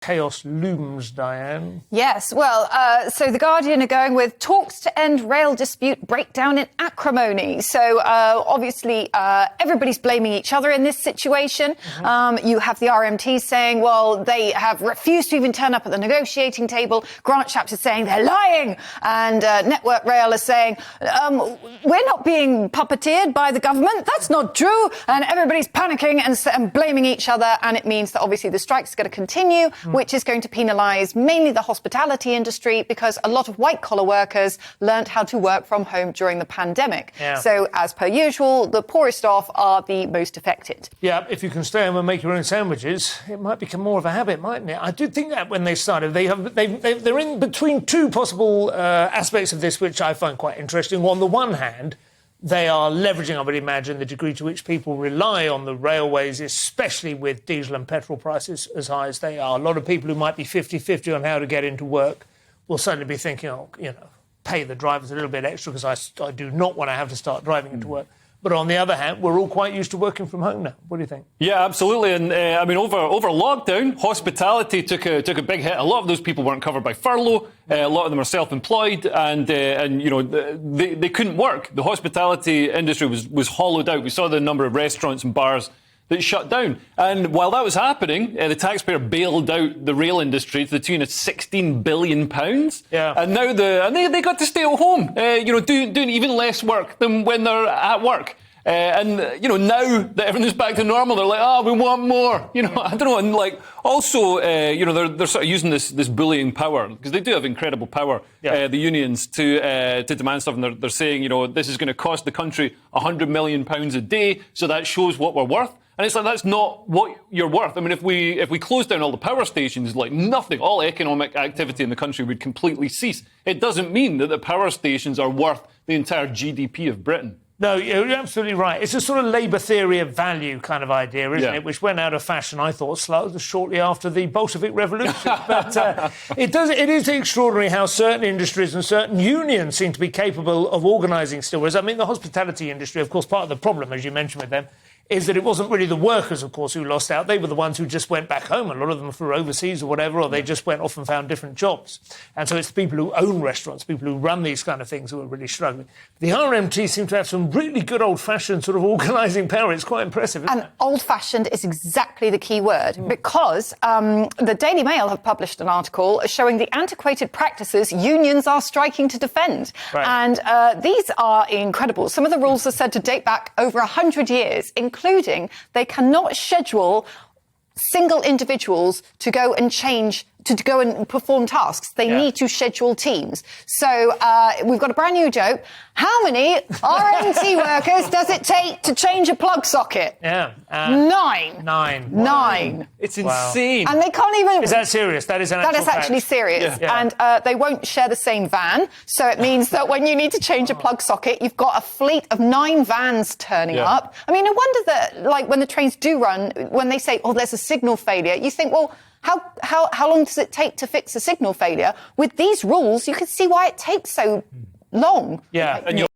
Chaos looms, Diane. Yes, well, so The Guardian are going with talks to end rail dispute breakdown in acrimony. So, obviously, everybody's blaming each other in this situation. Mm-hmm. You have the RMT saying, well, they have refused to even turn up at the negotiating table. Grant Shapps is saying they're lying. And Network Rail is saying, we're not being puppeteered by the government. That's not true. And everybody's panicking and blaming each other. And it means that, obviously, the strike's going to continue, which is going to penalise mainly the hospitality industry because a lot of white-collar workers learnt how to work from home during the pandemic. Yeah. So, as per usual, the poorest off are the most affected. Yeah, if you can stay home and make your own sandwiches, it might become more of a habit, mightn't it? I did think that when they started, they're in between two possible aspects of this, which I find quite interesting. On the one hand, they are leveraging, I would imagine, the degree to which people rely on the railways, especially with diesel and petrol prices as high as they are. A lot of people who might be 50-50 on how to get into work will certainly be thinking, pay the drivers a little bit extra because I do not want to have to start driving into work. But on the other hand, we're all quite used to working from home now. What do you think? Yeah, absolutely. And over lockdown, hospitality took a big hit. A lot of those people weren't covered by furlough. A lot of them are self-employed, and they couldn't work. The hospitality industry was hollowed out. We saw the number of restaurants and bars that shut down. And while that was happening, the taxpayer bailed out the rail industry to the tune of £16 billion. Yeah. And now they got to stay at home, doing even less work than when they're at work. Now that everything's back to normal, they're like, we want more. I don't know. And also, they're sort of using this bullying power because they do have incredible power. Yeah. The unions to demand stuff, and they're saying, this is going to cost the country £100 million a day. So that shows what we're worth. And it's like, that's not what you're worth. I mean, if we close down all the power stations, all economic activity in the country would completely cease. It doesn't mean that the power stations are worth the entire GDP of Britain. No, you're absolutely right. It's a sort of labour theory of value kind of idea, isn't it? Which went out of fashion, I thought, shortly after the Bolshevik Revolution. But it is extraordinary how certain industries and certain unions seem to be capable of organising still. Whereas, the hospitality industry, of course, part of the problem, as you mentioned with them, is that it wasn't really the workers, of course, who lost out. They were the ones who just went back home. A lot of them flew overseas or whatever, or they just went off and found different jobs. And so it's the people who own restaurants, people who run these kind of things who are really struggling. The RMT seem to have some really good old-fashioned sort of organising power. It's quite impressive, isn't it? And old-fashioned is exactly the key word, because the Daily Mail have published an article showing the antiquated practices unions are striking to defend. Right. And these are incredible. Some of the rules are said to date back over 100 years, including they cannot schedule single individuals to go and perform tasks. They need to schedule teams. So we've got a brand new joke. How many RMT workers does it take to change a plug socket? Yeah. 9. 9. Wow. 9. It's insane. And they can't even... Is that serious? That is actually serious. Yeah. And they won't share the same van. So it means that when you need to change a plug socket, you've got a fleet of 9 vans turning up. I mean, no wonder that, when the trains do run, when they say, there's a signal failure, you think, well, how long does it take to fix a signal failure? With these rules, you can see why it takes so long. Yeah.